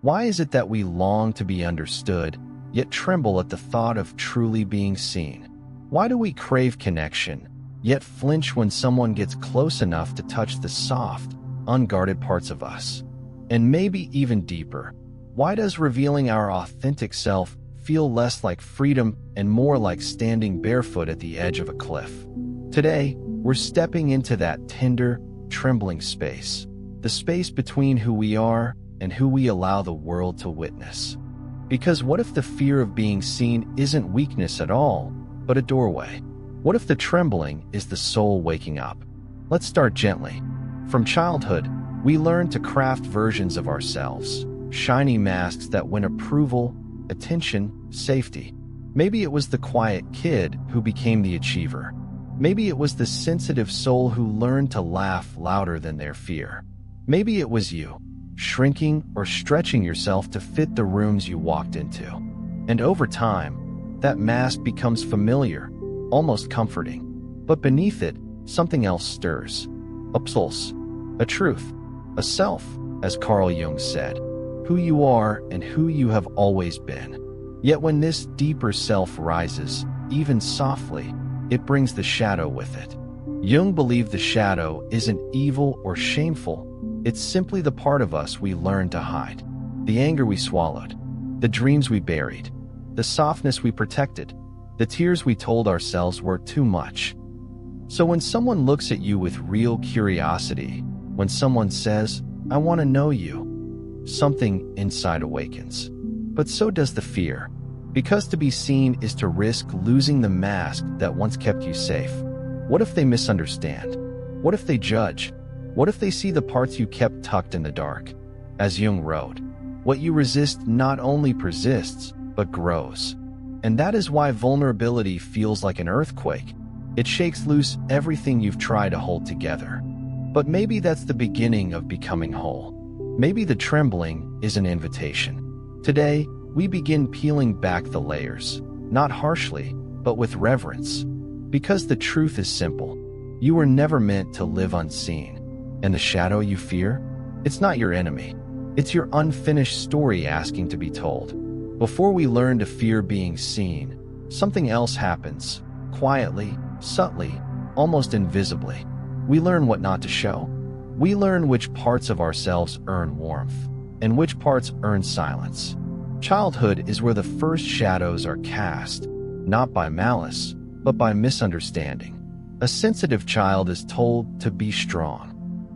Why is it that we long to be understood, yet tremble at the thought of truly being seen? Why do we crave connection, yet flinch when someone gets close enough to touch the soft, unguarded parts of us? And maybe even deeper, why does revealing our authentic self feel less like freedom and more like standing barefoot at the edge of a cliff? Today, we're stepping into that tender, trembling space, the space between who we are and who we allow the world to witness. Because what if the fear of being seen isn't weakness at all, but a doorway? What if the trembling is the soul waking up? Let's start gently. From childhood, we learn to craft versions of ourselves, shiny masks that win approval, attention, safety. Maybe it was the quiet kid who became the achiever. Maybe it was the sensitive soul who learned to laugh louder than their fear. Maybe it was you, shrinking or stretching yourself to fit the rooms you walked into. And over time, that mask becomes familiar, almost comforting. But beneath it, something else stirs. A pulse, a truth, a self, as Carl Jung said, who you are and who you have always been. Yet when this deeper self rises, even softly, it brings the shadow with it. Jung believed the shadow isn't evil or shameful. It's simply the part of us we learned to hide, the anger we swallowed, the dreams we buried, the softness we protected, the tears we told ourselves were too much. So when someone looks at you with real curiosity, when someone says, "I want to know you," something inside awakens. But so does the fear, because to be seen is to risk losing the mask that once kept you safe. What if they misunderstand? What if they judge? What if they see the parts you kept tucked in the dark? As Jung wrote, what you resist not only persists, but grows. And that is why vulnerability feels like an earthquake. It shakes loose everything you've tried to hold together. But maybe that's the beginning of becoming whole. Maybe the trembling is an invitation. Today, we begin peeling back the layers, not harshly, but with reverence. Because the truth is simple. You were never meant to live unseen. And the shadow you fear? It's not your enemy. It's your unfinished story asking to be told. Before we learn to fear being seen, something else happens. Quietly, subtly, almost invisibly. We learn what not to show. We learn which parts of ourselves earn warmth, and which parts earn silence. Childhood is where the first shadows are cast, not by malice, but by misunderstanding. A sensitive child is told to be strong.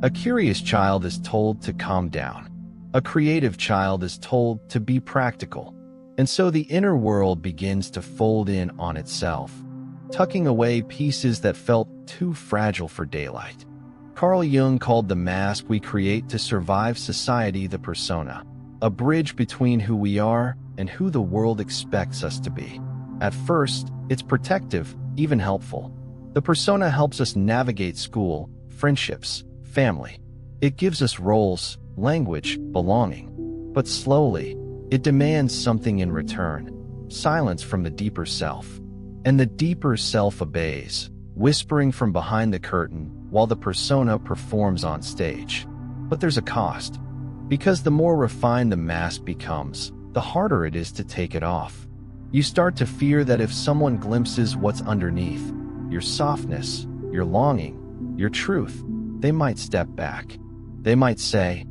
A curious child is told to calm down. A creative child is told to be practical. And so the inner world begins to fold in on itself, tucking away pieces that felt too fragile for daylight. Carl Jung called the mask we create to survive society the persona, a bridge between who we are and who the world expects us to be. At first, it's protective, even helpful. The persona helps us navigate school, friendships, family. It gives us roles, language, belonging. But slowly, it demands something in return, silence from the deeper self. And the deeper self obeys, whispering from behind the curtain while the persona performs on stage. But there's a cost. Because the more refined the mask becomes, the harder it is to take it off. You start to fear that if someone glimpses what's underneath, your softness, your longing, your truth, they might step back. They might say,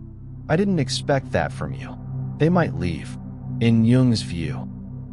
"I didn't expect that from you." They might leave. In Jung's view,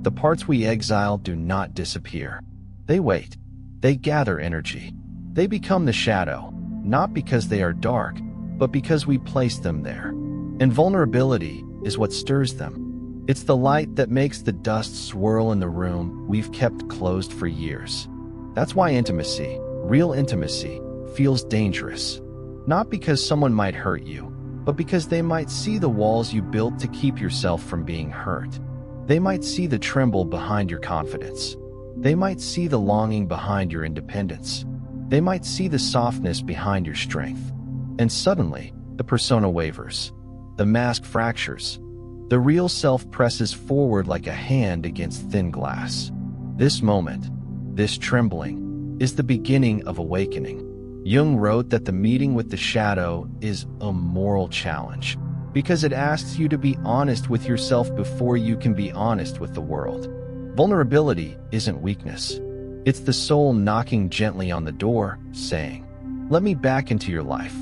the parts we exile do not disappear. They wait. They gather energy. They become the shadow, not because they are dark, but because we place them there. And vulnerability is what stirs them. It's the light that makes the dust swirl in the room we've kept closed for years. That's why intimacy, real intimacy, feels dangerous. Not because someone might hurt you, but because they might see the walls you built to keep yourself from being hurt. They might see the tremble behind your confidence. They might see the longing behind your independence. They might see the softness behind your strength. And suddenly, the persona wavers. The mask fractures. The real self presses forward like a hand against thin glass. This moment, this trembling, is the beginning of awakening. Jung wrote that the meeting with the shadow is a moral challenge. because it asks you to be honest with yourself before you can be honest with the world. Vulnerability isn't weakness. It's the soul knocking gently on the door, saying, "Let me back into your life.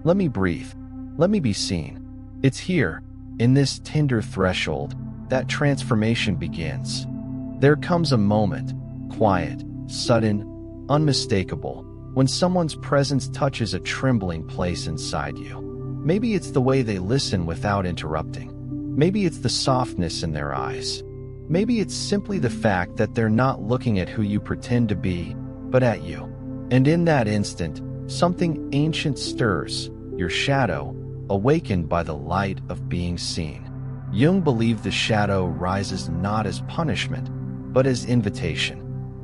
Let me breathe. Let me be seen." It's here, in this tender threshold, that transformation begins. There comes a moment, quiet, sudden, unmistakable, when someone's presence touches a trembling place inside you. Maybe it's the way they listen without interrupting. Maybe it's the softness in their eyes. Maybe it's simply the fact that they're not looking at who you pretend to be, but at you. And in that instant, something ancient stirs, your shadow, awakened by the light of being seen. Jung believed the shadow rises not as punishment, but as invitation.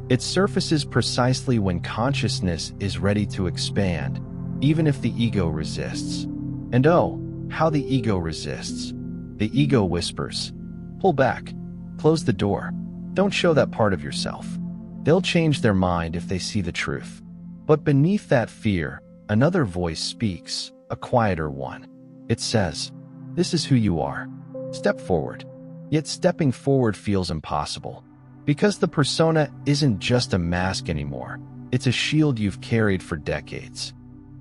It surfaces precisely when consciousness is ready to expand, even if the ego resists. And oh, how the ego resists. The ego whispers, "Pull back. Close the door. Don't show that part of yourself." They'll change their mind if they see the truth. But beneath that fear, another voice speaks, a quieter one. It says, "This is who you are. Step forward." Yet stepping forward feels impossible. Because the persona isn't just a mask anymore. It's a shield you've carried for decades.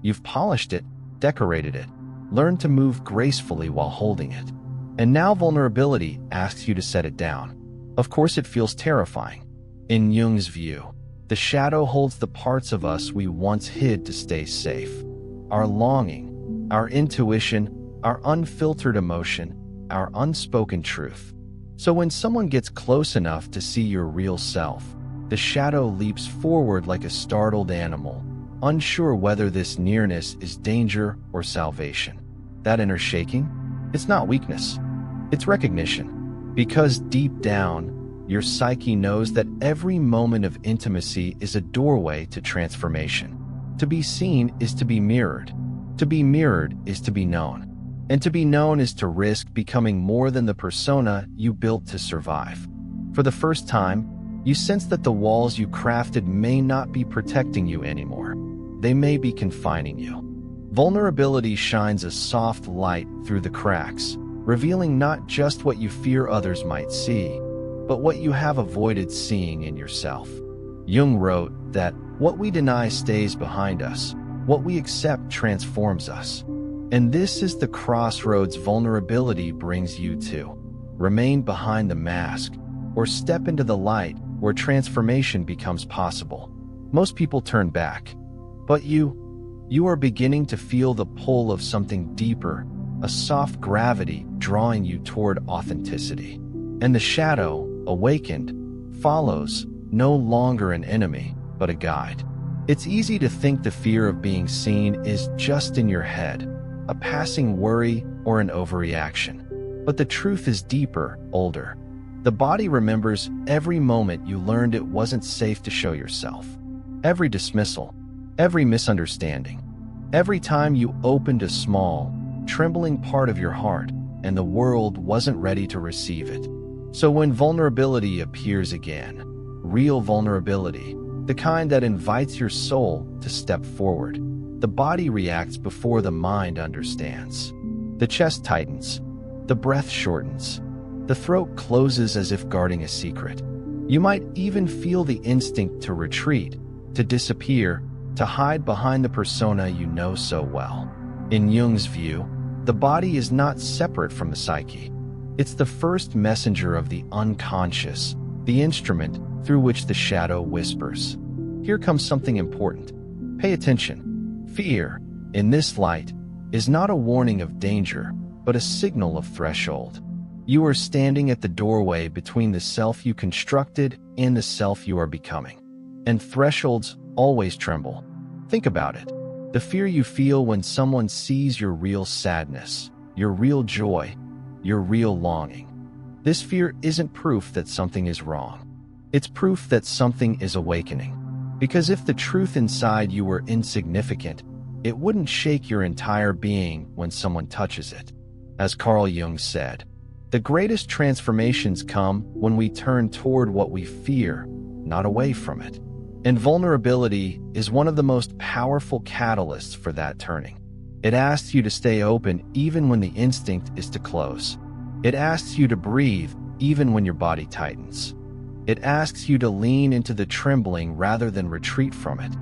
You've polished it, decorated it, learned to move gracefully while holding it. And now vulnerability asks you to set it down. Of course it feels terrifying. In Jung's view, the shadow holds the parts of us we once hid to stay safe. Our longing, our intuition, our unfiltered emotion, our unspoken truth. So when someone gets close enough to see your real self, the shadow leaps forward like a startled animal, unsure whether this nearness is danger or salvation. That inner shaking? It's not weakness. It's recognition. Because deep down, your psyche knows that every moment of intimacy is a doorway to transformation. To be seen is to be mirrored. To be mirrored is to be known. And to be known is to risk becoming more than the persona you built to survive. For the first time, you sense that the walls you crafted may not be protecting you anymore. They may be confining you. Vulnerability shines a soft light through the cracks, revealing not just what you fear others might see, but what you have avoided seeing in yourself. Jung wrote that what we deny stays behind us, what we accept transforms us. And this is the crossroads vulnerability brings you to. Remain behind the mask, or step into the light where transformation becomes possible. Most people turn back, but you are beginning to feel the pull of something deeper, a soft gravity drawing you toward authenticity. And the shadow, awakened, follows, no longer an enemy, but a guide. It's easy to think the fear of being seen is just in your head, a passing worry or an overreaction. But the truth is deeper, older. The body remembers every moment you learned it wasn't safe to show yourself. Every dismissal, every misunderstanding, every time you opened a small, trembling part of your heart and the world wasn't ready to receive it. So when vulnerability appears again, real vulnerability, the kind that invites your soul to step forward, the body reacts before the mind understands. The chest tightens, the breath shortens, the throat closes as if guarding a secret. You might even feel the instinct to retreat, to disappear, to hide behind the persona you know so well. In Jung's view, the body is not separate from the psyche. It's the first messenger of the unconscious, the instrument through which the shadow whispers. Here comes something important. Pay attention. Fear, in this light, is not a warning of danger, but a signal of threshold. You are standing at the doorway between the self you constructed and the self you are becoming. And thresholds always tremble. Think about it. The fear you feel when someone sees your real sadness, your real joy, your real longing. This fear isn't proof that something is wrong. It's proof that something is awakening. Because if the truth inside you were insignificant, it wouldn't shake your entire being when someone touches it. As Carl Jung said, the greatest transformations come when we turn toward what we fear, not away from it. And vulnerability is one of the most powerful catalysts for that turning. It asks you to stay open even when the instinct is to close. It asks you to breathe even when your body tightens. It asks you to lean into the trembling rather than retreat from it.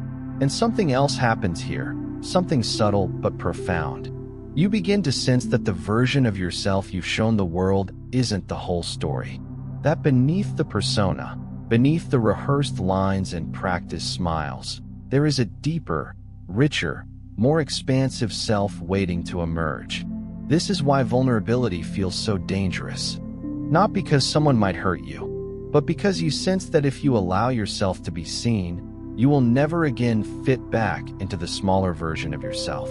And something else happens here, something subtle but profound. You begin to sense that the version of yourself you've shown the world isn't the whole story. That beneath the persona, beneath the rehearsed lines and practiced smiles, there is a deeper, richer, more expansive self waiting to emerge. This is why vulnerability feels so dangerous. Not because someone might hurt you, but because you sense that if you allow yourself to be seen, you will never again fit back into the smaller version of yourself.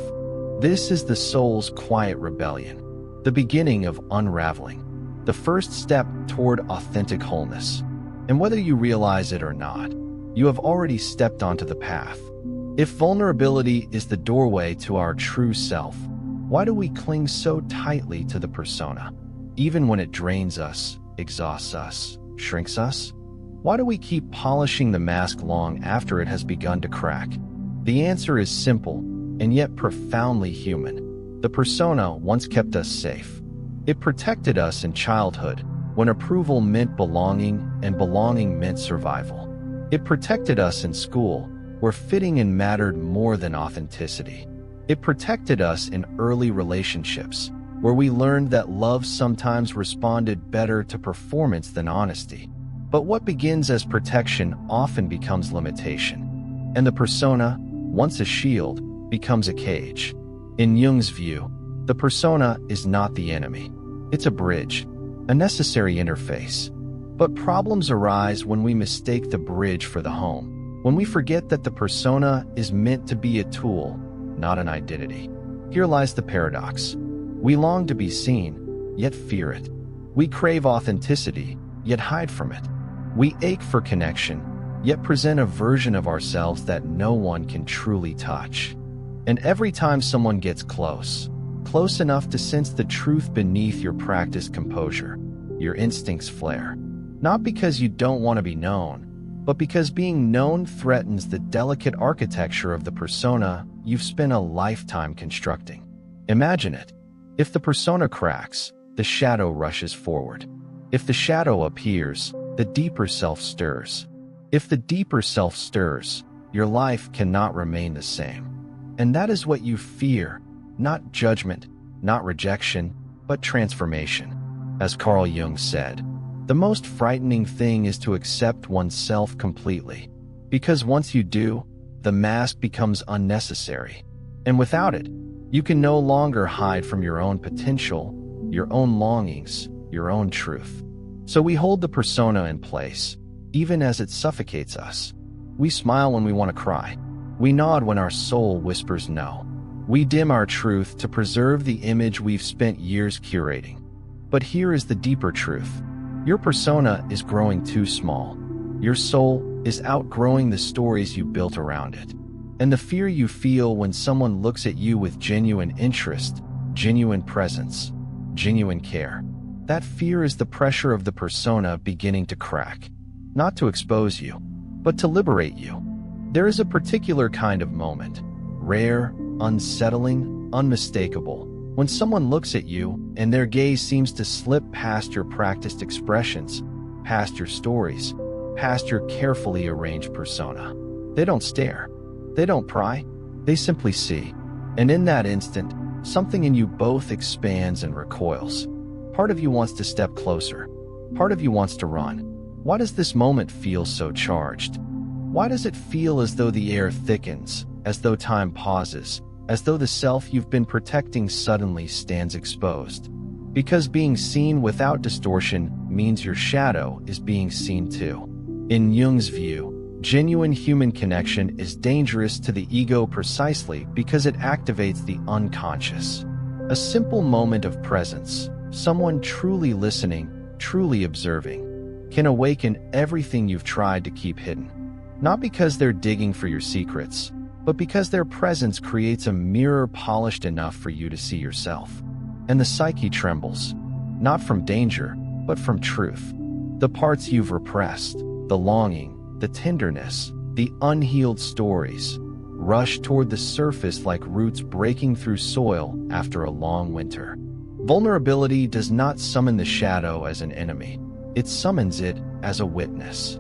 This is the soul's quiet rebellion, the beginning of unraveling, the first step toward authentic wholeness. And whether you realize it or not, you have already stepped onto the path. If vulnerability is the doorway to our true self, why do we cling so tightly to the persona, even when it drains us, exhausts us, shrinks us? Why do we keep polishing the mask long after it has begun to crack? The answer is simple, and yet profoundly human. The persona once kept us safe. It protected us in childhood, when approval meant belonging and belonging meant survival. It protected us in school, where fitting in mattered more than authenticity. It protected us in early relationships, where we learned that love sometimes responded better to performance than honesty. But what begins as protection often becomes limitation. And the persona, once a shield, becomes a cage. In Jung's view, the persona is not the enemy. It's a bridge, a necessary interface. But problems arise when we mistake the bridge for the home, when we forget that the persona is meant to be a tool, not an identity. Here lies the paradox. We long to be seen, yet fear it. We crave authenticity, yet hide from it. We ache for connection, yet present a version of ourselves that no one can truly touch. And every time someone gets close enough to sense the truth beneath your practiced composure, your instincts flare. Not because you don't want to be known, but because being known threatens the delicate architecture of the persona you've spent a lifetime constructing. Imagine it. If the persona cracks, the shadow rushes forward. If the shadow appears, the deeper self stirs. If the deeper self stirs, your life cannot remain the same. And that is what you fear, not judgment, not rejection, but transformation. As Carl Jung said, the most frightening thing is to accept oneself completely, because once you do, the mask becomes unnecessary. And without it, you can no longer hide from your own potential, your own longings, your own truth. So we hold the persona in place, even as it suffocates us. We smile when we want to cry. We nod when our soul whispers no. We dim our truth to preserve the image we've spent years curating. But here is the deeper truth. Your persona is growing too small. Your soul is outgrowing the stories you built around it. And the fear you feel when someone looks at you with genuine interest, genuine presence, genuine care, that fear is the pressure of the persona beginning to crack. Not to expose you, but to liberate you. There is a particular kind of moment, rare, unsettling, unmistakable, when someone looks at you and their gaze seems to slip past your practiced expressions, past your stories, past your carefully arranged persona. They don't stare. They don't pry. They simply see. And in that instant, something in you both expands and recoils. Part of you wants to step closer. Part of you wants to run. Why does this moment feel so charged? Why does it feel as though the air thickens, as though time pauses, as though the self you've been protecting suddenly stands exposed? Because being seen without distortion means your shadow is being seen too. In Jung's view, genuine human connection is dangerous to the ego precisely because it activates the unconscious. A simple moment of presence, someone truly listening, truly observing, can awaken everything you've tried to keep hidden. Not because they're digging for your secrets, but because their presence creates a mirror polished enough for you to see yourself. And the psyche trembles, not from danger, but from truth. The parts you've repressed, the longing, the tenderness, the unhealed stories, rush toward the surface like roots breaking through soil after a long winter. Vulnerability does not summon the shadow as an enemy. It summons it as a witness.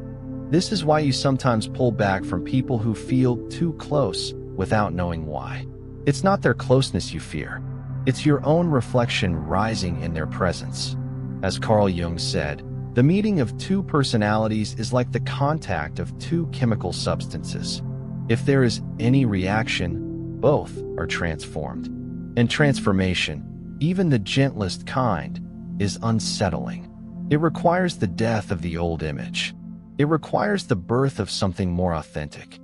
This is why you sometimes pull back from people who feel too close without knowing why. It's not their closeness you fear. It's your own reflection rising in their presence. As Carl Jung said, the meeting of two personalities is like the contact of two chemical substances. If there is any reaction, both are transformed. And transformation, even the gentlest kind, is unsettling. It requires the death of the old image. It requires the birth of something more authentic.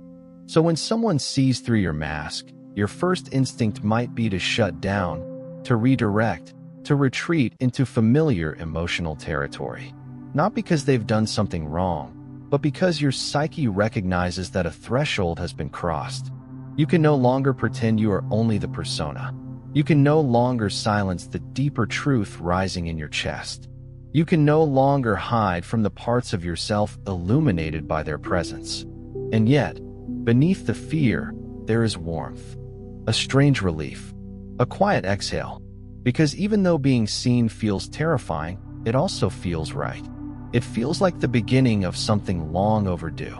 So when someone sees through your mask, your first instinct might be to shut down, to redirect, to retreat into familiar emotional territory. Not because they've done something wrong, but because your psyche recognizes that a threshold has been crossed. You can no longer pretend you are only the persona. You can no longer silence the deeper truth rising in your chest. You can no longer hide from the parts of yourself illuminated by their presence. And yet, beneath the fear, there is warmth, a strange relief, a quiet exhale. Because even though being seen feels terrifying, it also feels right. It feels like the beginning of something long overdue.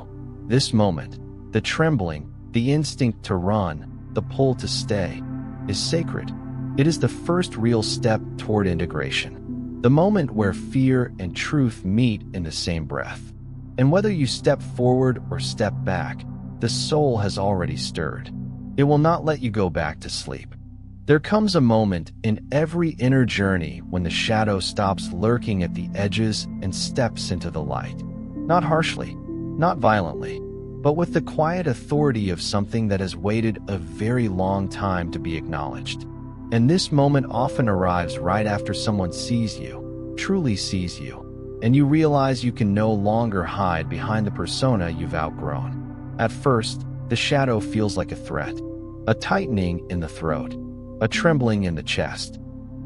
This moment, the trembling, the instinct to run, the pull to stay, is sacred. It is the first real step toward integration. The moment where fear and truth meet in the same breath. And whether you step forward or step back, the soul has already stirred. It will not let you go back to sleep. There comes a moment in every inner journey when the shadow stops lurking at the edges and steps into the light. Not harshly, not violently, but with the quiet authority of something that has waited a very long time to be acknowledged. And this moment often arrives right after someone sees you, truly sees you, and you realize you can no longer hide behind the persona you've outgrown. At first, the shadow feels like a threat, a tightening in the throat, a trembling in the chest,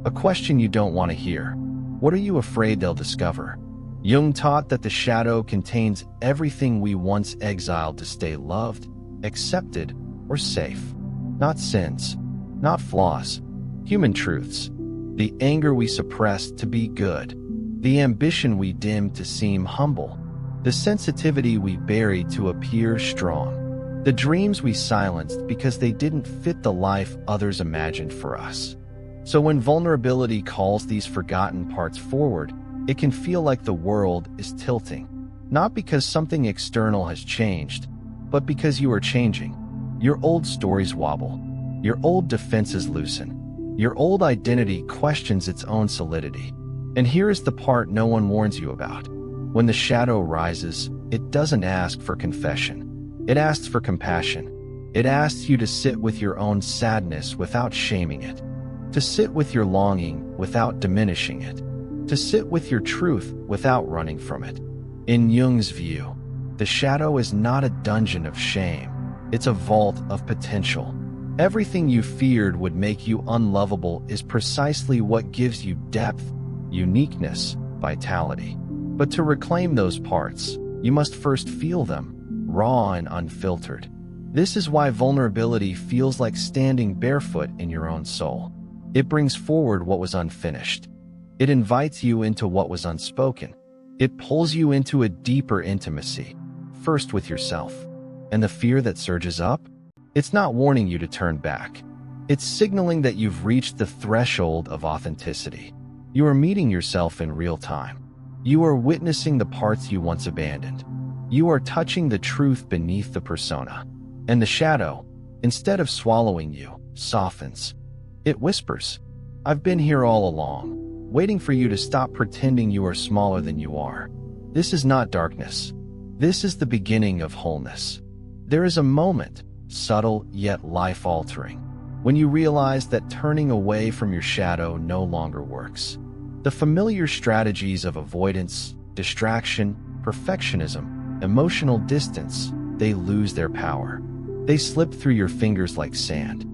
a question you don't want to hear. What are you afraid they'll discover? Jung taught that the shadow contains everything we once exiled to stay loved, accepted, or safe. Not sins, not flaws, human truths. The anger we suppressed to be good, the ambition we dimmed to seem humble, the sensitivity we buried to appear strong. The dreams we silenced because they didn't fit the life others imagined for us. So when vulnerability calls these forgotten parts forward, it can feel like the world is tilting. Not because something external has changed, but because you are changing. Your old stories wobble. Your old defenses loosen. Your old identity questions its own solidity. And here is the part no one warns you about. When the shadow rises, it doesn't ask for confession. It asks for compassion. It asks you to sit with your own sadness without shaming it, to sit with your longing without diminishing it, to sit with your truth without running from it. In Jung's view, the shadow is not a dungeon of shame. It's a vault of potential. Everything you feared would make you unlovable is precisely what gives you depth, uniqueness, vitality. But to reclaim those parts, you must first feel them, raw and unfiltered. This is why vulnerability feels like standing barefoot in your own soul. It brings forward what was unfinished. It invites you into what was unspoken. It pulls you into a deeper intimacy, first with yourself. And the fear that surges up? It's not warning you to turn back. It's signaling that you've reached the threshold of authenticity. You are meeting yourself in real time. You are witnessing the parts you once abandoned. You are touching the truth beneath the persona. And the shadow, instead of swallowing you, softens. It whispers, "I've been here all along, waiting for you to stop pretending you are smaller than you are." This is not darkness. This is the beginning of wholeness. There is a moment, subtle yet life-altering, when you realize that turning away from your shadow no longer works. The familiar strategies of avoidance, distraction, perfectionism, emotional distance, they lose their power. They slip through your fingers like sand.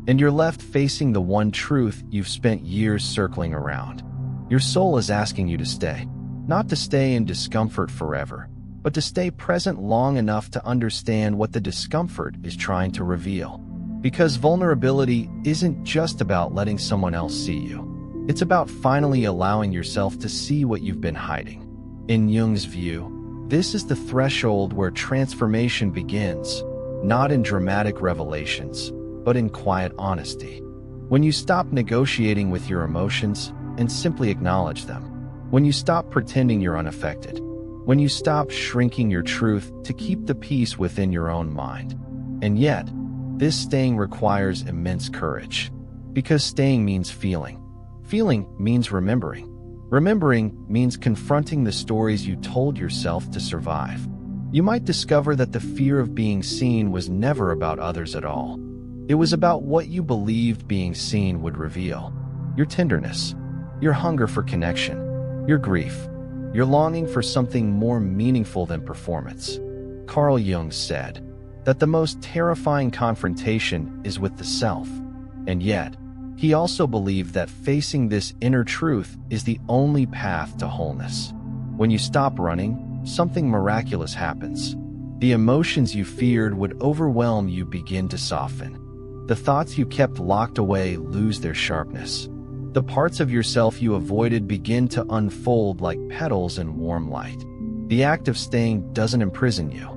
And you're left facing the one truth you've spent years circling around. Your soul is asking you to stay. Not to stay in discomfort forever, but to stay present long enough to understand what the discomfort is trying to reveal. Because vulnerability isn't just about letting someone else see you. It's about finally allowing yourself to see what you've been hiding. In Jung's view, this is the threshold where transformation begins, not in dramatic revelations, but in quiet honesty. When you stop negotiating with your emotions and simply acknowledge them. When you stop pretending you're unaffected. When you stop shrinking your truth to keep the peace within your own mind. And yet, this staying requires immense courage. Because staying means feeling. Feeling means remembering. Remembering means confronting the stories you told yourself to survive. You might discover that the fear of being seen was never about others at all. It was about what you believed being seen would reveal. Your tenderness, your hunger for connection, your grief, your longing for something more meaningful than performance. Carl Jung said that the most terrifying confrontation is with the self. And yet, he also believed that facing this inner truth is the only path to wholeness. When you stop running, something miraculous happens. The emotions you feared would overwhelm you begin to soften. The thoughts you kept locked away lose their sharpness. The parts of yourself you avoided begin to unfold like petals in warm light. The act of staying doesn't imprison you.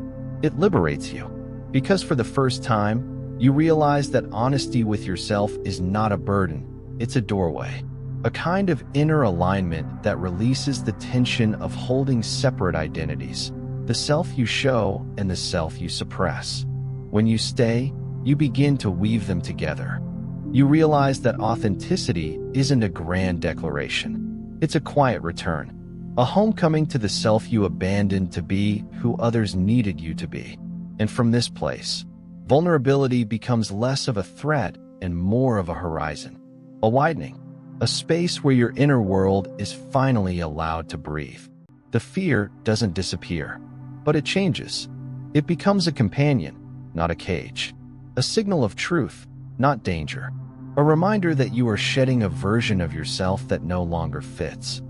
It liberates you. Because for the first time, you realize that honesty with yourself is not a burden, it's a doorway. A kind of inner alignment that releases the tension of holding separate identities, the self you show and the self you suppress. When you stay, you begin to weave them together. You realize that authenticity isn't a grand declaration. It's a quiet return, a homecoming to the self you abandoned to be who others needed you to be. And from this place, vulnerability becomes less of a threat and more of a horizon, a widening, a space where your inner world is finally allowed to breathe. The fear doesn't disappear, but it changes. It becomes a companion, not a cage, a signal of truth, not danger, a reminder that you are shedding a version of yourself that no longer fits.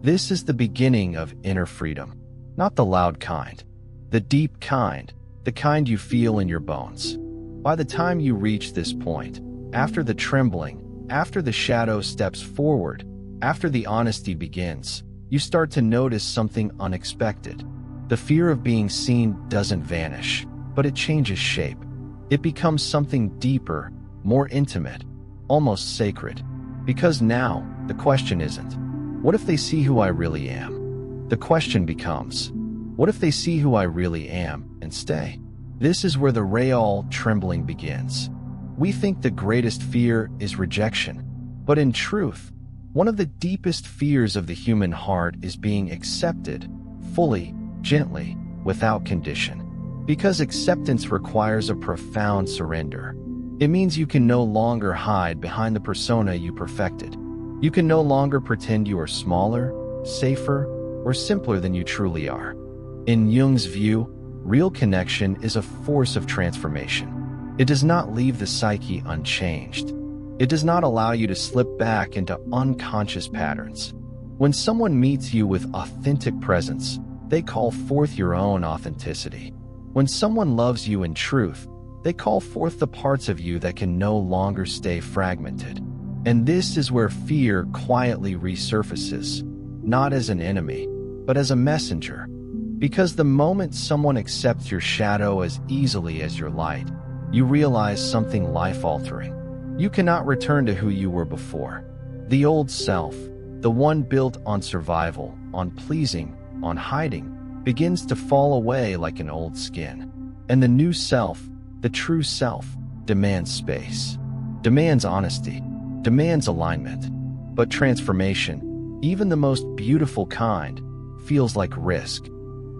This is the beginning of inner freedom, not the loud kind, the deep kind, the kind you feel in your bones. By the time you reach this point, after the trembling, after the shadow steps forward, after the honesty begins, you start to notice something unexpected. The fear of being seen doesn't vanish, but it changes shape. It becomes something deeper, more intimate, almost sacred. Because now, the question isn't, what if they see who I really am? The question becomes, what if they see who I really am and stay? This is where the real trembling begins. We think the greatest fear is rejection, but in truth, one of the deepest fears of the human heart is being accepted, fully, gently, without condition. Because acceptance requires a profound surrender. It means you can no longer hide behind the persona you perfected. You can no longer pretend you are smaller, safer, or simpler than you truly are. In Jung's view, real connection is a force of transformation. It does not leave the psyche unchanged. It does not allow you to slip back into unconscious patterns. When someone meets you with authentic presence, they call forth your own authenticity. When someone loves you in truth, they call forth the parts of you that can no longer stay fragmented. And this is where fear quietly resurfaces, not as an enemy, but as a messenger. Because the moment someone accepts your shadow as easily as your light, you realize something life-altering. You cannot return to who you were before. The old self, the one built on survival, on pleasing, on hiding, begins to fall away like an old skin. And the new self, the true self, demands space, demands honesty, demands alignment. But transformation, even the most beautiful kind, feels like risk.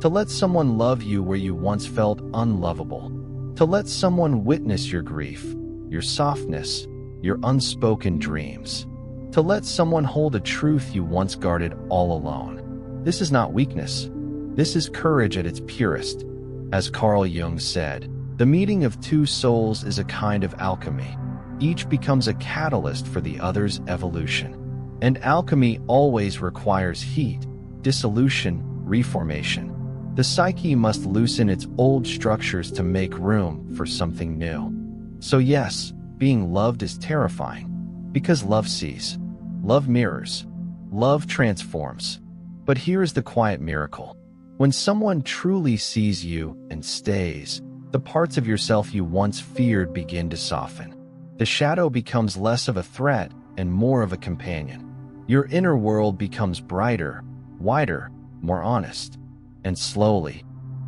To let someone love you where you once felt unlovable. To let someone witness your grief, your softness, your unspoken dreams. To let someone hold a truth you once guarded all alone. This is not weakness. This is courage at its purest. As Carl Jung said, the meeting of two souls is a kind of alchemy. Each becomes a catalyst for the other's evolution. And alchemy always requires heat, dissolution, reformation. The psyche must loosen its old structures to make room for something new. So yes, being loved is terrifying, because love sees, love mirrors, love transforms. But here is the quiet miracle. When someone truly sees you and stays, the parts of yourself you once feared begin to soften. The shadow becomes less of a threat and more of a companion. Your inner world becomes brighter, wider, more honest. And slowly,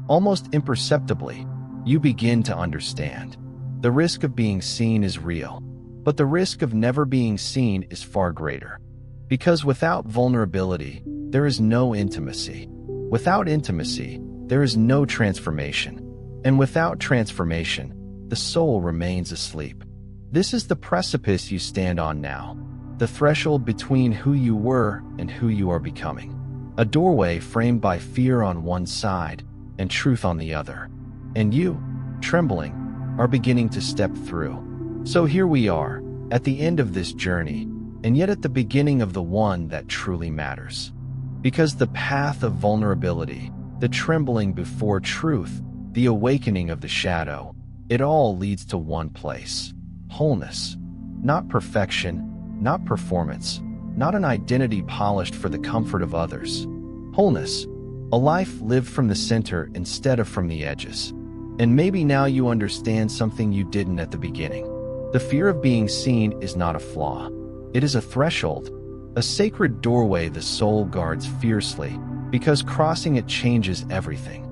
almost imperceptibly, you begin to understand. The risk of being seen is real, but the risk of never being seen is far greater. Because without vulnerability, there is no intimacy. Without intimacy, there is no transformation. And without transformation, the soul remains asleep. This is the precipice you stand on now, the threshold between who you were and who you are becoming. A doorway framed by fear on one side and truth on the other. And you, trembling, are beginning to step through. So here we are, at the end of this journey, and yet at the beginning of the one that truly matters. Because the path of vulnerability, the trembling before truth, the awakening of the shadow, it all leads to one place: wholeness. Not perfection, not performance, not an identity polished for the comfort of others. Wholeness, a life lived from the center instead of from the edges. And maybe now you understand something you didn't at the beginning. The fear of being seen is not a flaw. It is a threshold, a sacred doorway the soul guards fiercely, because crossing it changes everything.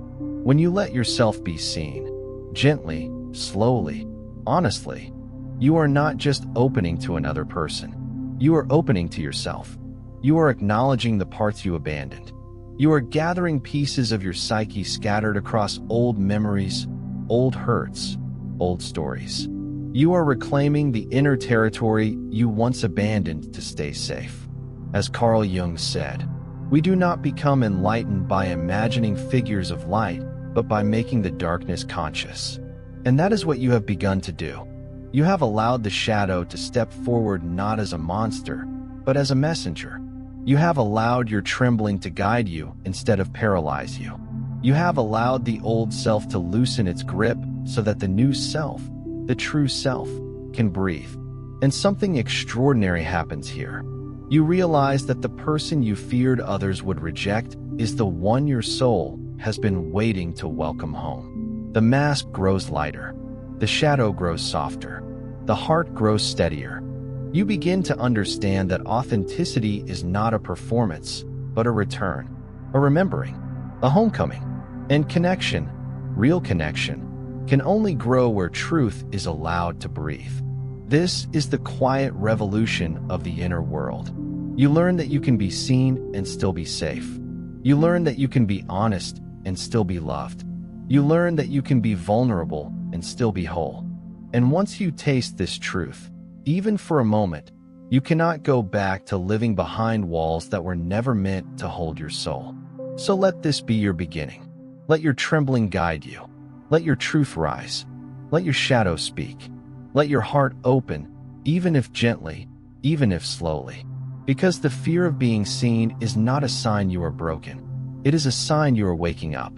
When you let yourself be seen, gently, slowly, honestly, you are not just opening to another person. You are opening to yourself. You are acknowledging the parts you abandoned. You are gathering pieces of your psyche scattered across old memories, old hurts, old stories. You are reclaiming the inner territory you once abandoned to stay safe. As Carl Jung said, we do not become enlightened by imagining figures of light, but by making the darkness conscious. And that is what you have begun to do. You have allowed the shadow to step forward not as a monster, but as a messenger. You have allowed your trembling to guide you instead of paralyze you. You have allowed the old self to loosen its grip so that the new self, the true self, can breathe. And something extraordinary happens here. You realize that the person you feared others would reject is the one your soul has been waiting to welcome home. The mask grows lighter. The shadow grows softer. The heart grows steadier. You begin to understand that authenticity is not a performance, but a return, a remembering, a homecoming. And connection, real connection, can only grow where truth is allowed to breathe. This is the quiet revolution of the inner world. You learn that you can be seen and still be safe. You learn that you can be honest and still be loved. You learn that you can be vulnerable and still be whole. And once you taste this truth, even for a moment, you cannot go back to living behind walls that were never meant to hold your soul. So let this be your beginning. Let your trembling guide you. Let your truth rise. Let your shadow speak. Let your heart open, even if gently, even if slowly. Because the fear of being seen is not a sign you are broken. It is a sign you are waking up.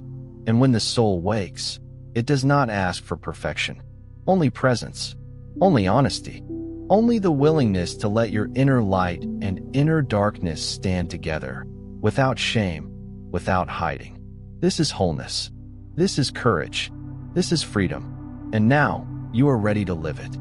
And when the soul wakes, it does not ask for perfection. Only presence. Only honesty. Only the willingness to let your inner light and inner darkness stand together, without shame, without hiding. This is wholeness. This is courage. This is freedom. And now, you are ready to live it.